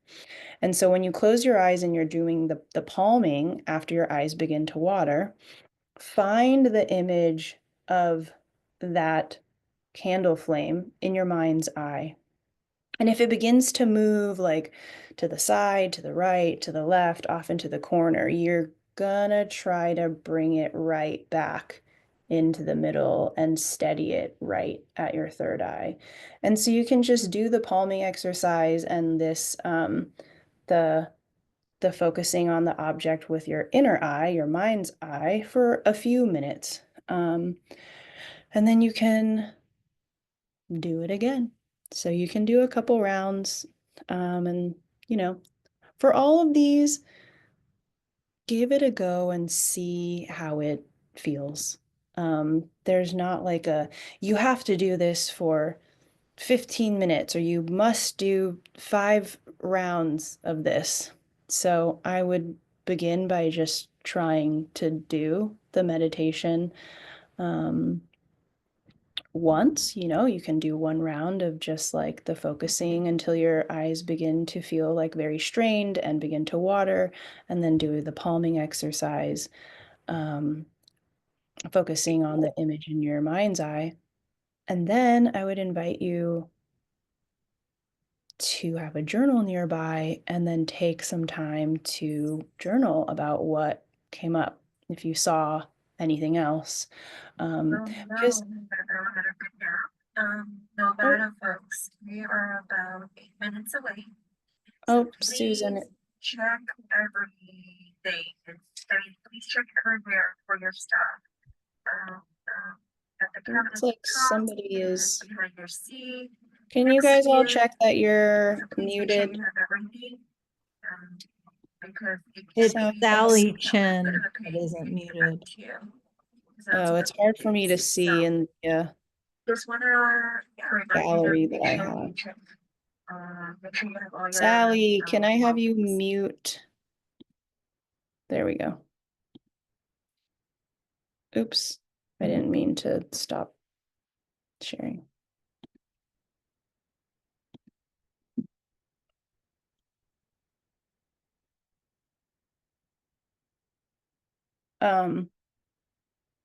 S1: And so when you close your eyes and you're doing the palming after your eyes begin to water, find the image of that candle flame in your mind's eye. And if it begins to move like to the side, to the right, to the left, off into the corner, you're gonna try to bring it right back into the middle and steady it right at your third eye. And so you can just do the palming exercise and the the focusing on the object with your inner eye, your mind's eye, for a few minutes. And then you can do it again. So you can do a couple rounds. And, you know, for all of these, give it a go and see how it feels. There's not like you have to do this for 15 minutes or you must do 5 rounds of this. So I would begin by just trying to do the meditation um, once. You can do 1 round of just like the focusing until your eyes begin to feel like very strained and begin to water, and then do the palming exercise, um, focusing on the image in your mind's eye. And then I would invite you to have a journal nearby and then take some time to journal about what came up, if you saw anything else. Because,
S3: No, better had a good nap. No
S1: oh,
S3: matter folks, we are about 8 minutes away. So
S1: oh, Susan,
S3: please check everything. Please check everywhere for your stuff. At the
S1: it
S3: cabinet
S1: looks like
S3: top,
S1: somebody is.
S3: behind your seat,
S1: Can you
S3: next
S1: guys
S3: to
S1: all
S3: you.
S1: check that
S3: So
S1: you're
S3: please make sure
S1: muted?
S3: you have everything. Um, because it can
S4: It's
S1: Sounds
S3: be
S1: like,
S4: Sally
S3: a bit
S4: Chen
S3: of a
S4: that
S3: pain
S4: isn't
S3: to get back
S4: muted.
S3: to you. So that's
S1: oh,
S3: what
S1: it's hard
S3: it
S1: for me to
S3: is.
S1: see
S3: So
S1: in the
S3: just wanna remind you to
S1: gallery that
S3: make
S1: I
S3: sure
S1: have.
S3: you check, make sure you have all your
S1: Sally, can I have you
S3: belongings.
S1: mute? There we go. Oops, I didn't mean to stop sharing. Um,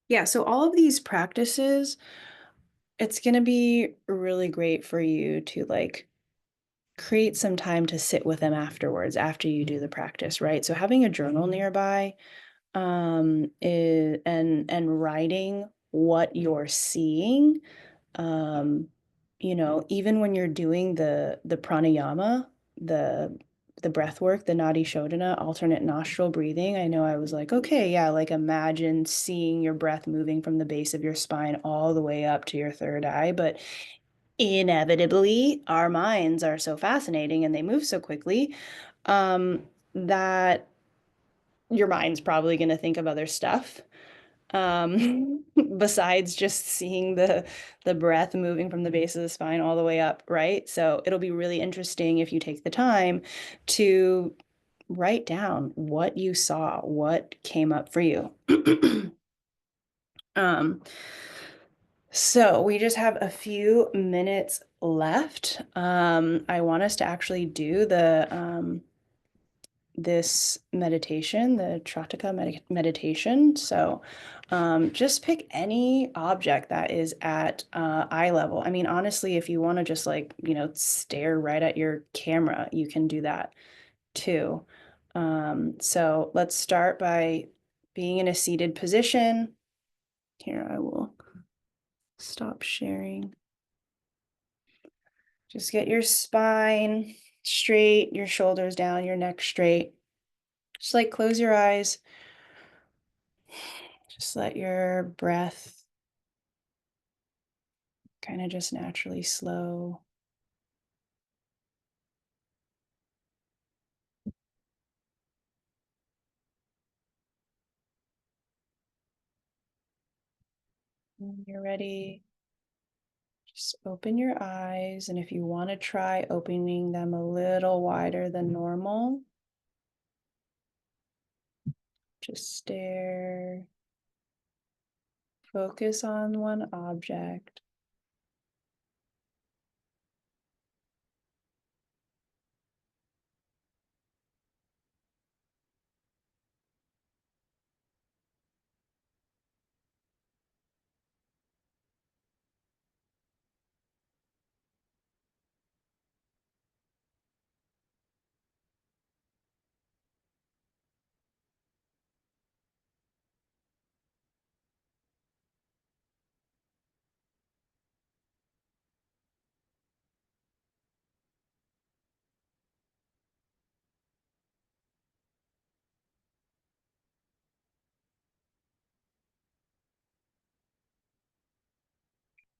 S1: yeah, so all of these practices, it's going to be really great for you to like create some time to sit with them afterwards, after you do the practice, right? So having a journal nearby, and writing what you're seeing, even when you're doing the pranayama, the the breath work, the nadi shodhana, alternate nostril breathing, I know I was like, okay, yeah, like imagine seeing your breath moving from the base of your spine all the way up to your third eye. But inevitably, our minds are so fascinating and they move so quickly that your mind's probably going to think of other stuff besides just seeing the breath moving from the base of the spine all the way up, right? So it'll be really interesting if you take the time to write down what you saw, what came up for you. um, so we just have a few minutes left. I want us to actually do the this meditation, the Trataka meditation. So just pick any object that is at eye level. I mean, honestly, if you want to just like, stare right at your camera, you can do that too. So let's start by being in a seated position. Here, I will stop sharing. Just get your spine straight, your shoulders down, your neck straight. Just like close your eyes. Just let your breath kind of just naturally slow. When you're ready, just open your eyes. And if you want to try opening them a little wider than normal, just stare. Focus on one object.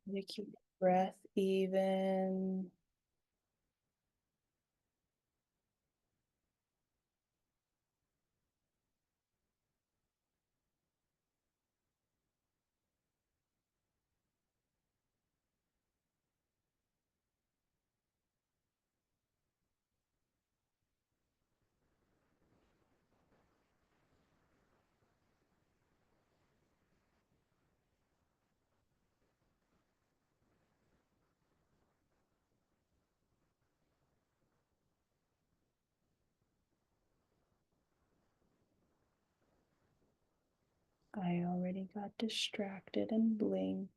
S1: You keep your breath even. I already got distracted and blinked.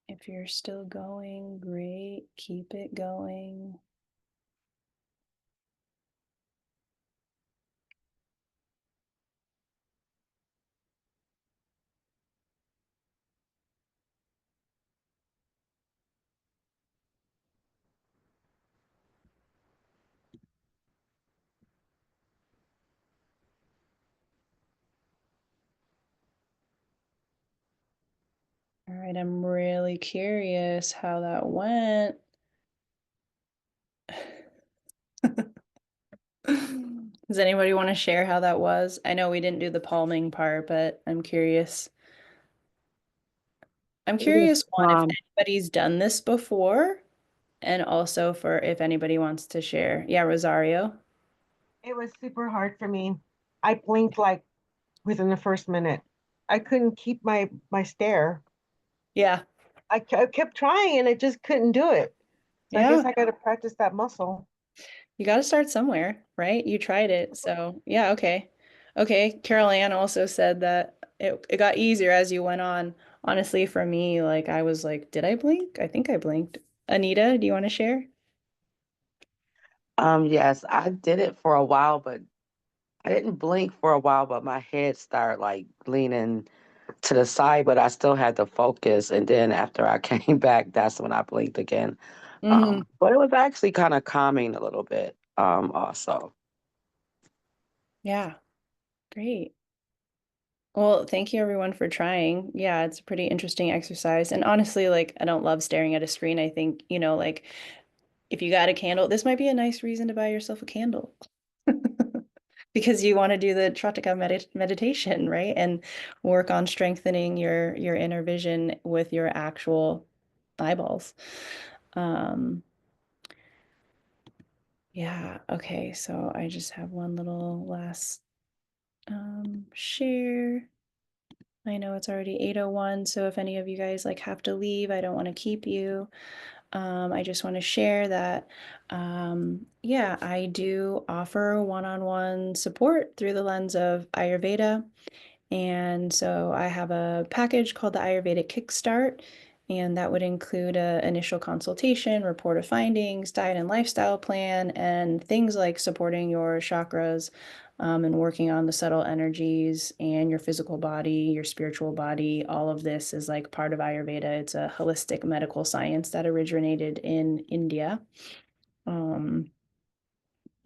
S1: If you're still going, great, keep it going. All right, I'm really curious how that went. Does anybody want to share how that was? I know we didn't do the palming part, but I'm curious. I'm
S4: It was
S1: curious, one, if anybody's done this before, and also for if anybody wants to share. Yeah, Rosario.
S4: it was super hard for me. I blinked like within the first minute. I couldn't keep my stare.
S1: Yeah.
S4: I kept trying and I just couldn't do it. So I
S1: Yeah.
S4: guess I got to practice that muscle.
S1: You got to start somewhere, right? You tried it. So, yeah, okay. Okay. Carol Ann also said that it got easier as you went on. Honestly, for me, like I was like, did I blink? I think I blinked. Anita, do you want to share?
S5: Yes, I did it for a while, but I didn't blink for a while, but my head started like leaning to the side, but I still had to focus. And then after I came back, that's when I blinked again.
S1: Hmm.
S5: But it was actually kind of calming a little bit, also.
S1: Yeah, great. Well, thank you everyone for trying. Yeah, it's a pretty interesting exercise. And honestly, like I don't love staring at a screen. I think, like if you got a candle, this might be a nice reason to buy yourself a candle. Because you want to do the Tratika meditation, right? And work on strengthening your inner vision with your actual eyeballs. Um, yeah, okay, so I just have one little last share. I know it's already 8:01, so if any of you guys like have to leave, I don't want to keep you. I just want to share that, yeah, I do offer one-on-one support through the lens of Ayurveda. And so I have a package called the Ayurvedic Kickstart, and that would include an initial consultation, report of findings, diet and lifestyle plan, and things like supporting your chakras, and working on the subtle energies and your physical body, your spiritual body. All of this is like part of Ayurveda. It's a holistic medical science that originated in India. Um,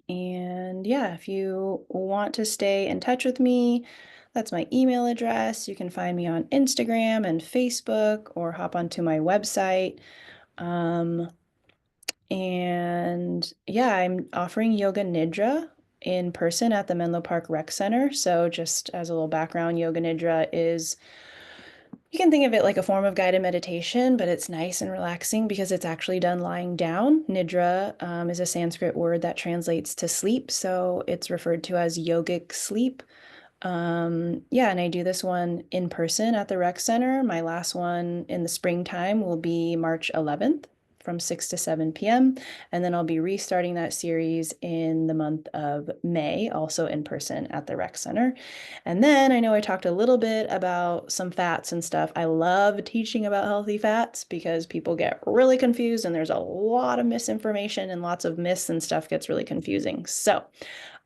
S1: and yeah, if you want to stay in touch with me, that's my email address. You can find me on Instagram and Facebook or hop onto my website. Um, and yeah, I'm offering Yoga Nidra in person at the Menlo Park Rec Center. So just as a little background, Yoga Nidra is, you can think of it like a form of guided meditation, but it's nice and relaxing because it's actually done lying down. Nidra is a Sanskrit word that translates to sleep, so it's referred to as yogic sleep. Yeah, and I do this one in person at the rec center. My last one in the springtime will be March 11th from 6 to 7 p.m. And then I'll be restarting that series in the month of May, also in person at the rec center. And then I know I talked a little bit about some fats and stuff. I love teaching about healthy fats because people get really confused and there's a lot of misinformation and lots of myths and stuff gets really confusing. So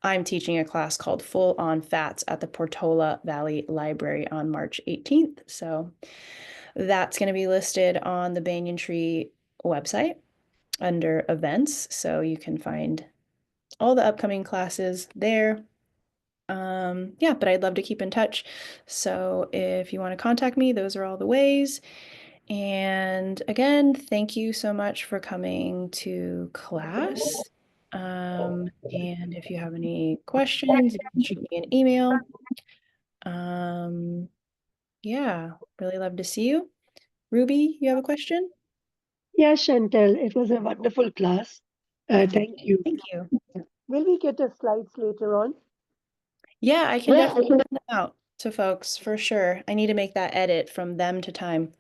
S1: I'm teaching a class called Full on Fats at the Portola Valley Library on March 18th. So that's going to be listed on the Banyan Tree website under events. So you can find all the upcoming classes there. Yeah, but I'd love to keep in touch. So if you want to contact me, those are all the ways. And again, thank you so much for coming to class. And if you have any questions, you can shoot me an email. Um, yeah, really love to see you. Ruby, you have a question?
S6: Yeah, Chantel, it was a wonderful class. Thank you.
S1: Thank you.
S6: Will we get the slides later on?
S1: Yeah, I can definitely send them out to folks for sure. I need to make that edit from them to time.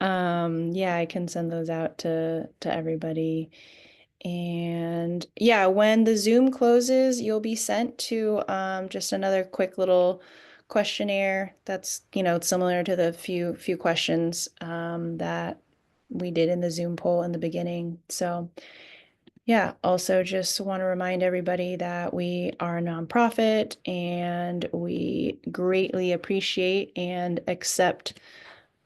S1: Yeah, I can send those out to everybody. And yeah, when the Zoom closes, you'll be sent to just another quick little questionnaire that's, similar to the few questions that we did in the Zoom poll in the beginning. So yeah, also just want to remind everybody that we are a nonprofit and we greatly appreciate and accept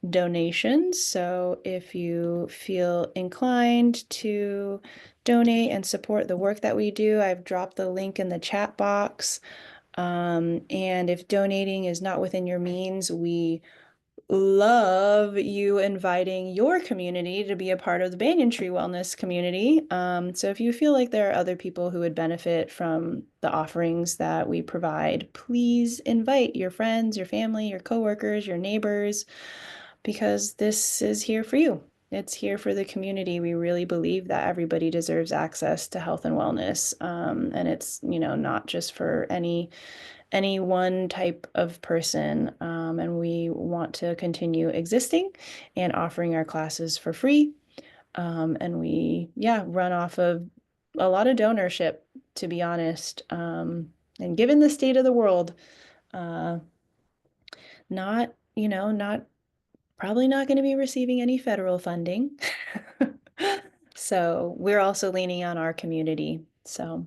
S1: donations. So if you feel inclined to donate and support the work that we do, I've dropped the link in the chat box. And if donating is not within your means, we love you inviting your community to be a part of the Banyan Tree Wellness community. So if you feel like there are other people who would benefit from the offerings that we provide, please invite your friends, your family, your coworkers, your neighbors, because this is here for you. It's here for the community. We really believe that everybody deserves access to health and wellness. And it's, not just for any one type of person. And we want to continue existing and offering our classes for free. And we, yeah, run off of a lot of donorship, to be honest. And given the state of the world, uh, not probably not going to be receiving any federal funding. So we're also leaning on our community. So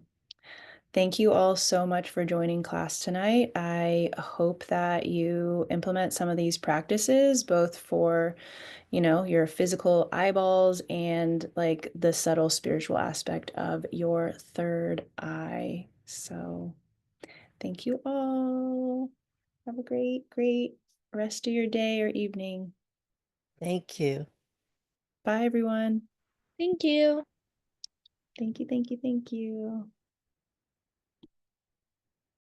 S1: Thank you all so much for joining class tonight. I hope that you implement some of these practices, both for, your physical eyeballs and like the subtle spiritual aspect of your third eye. So thank you all. Have a great, great rest of your day or evening.
S7: Thank you.
S1: Bye, everyone.
S8: Thank you.
S1: Thank you, thank you, thank you.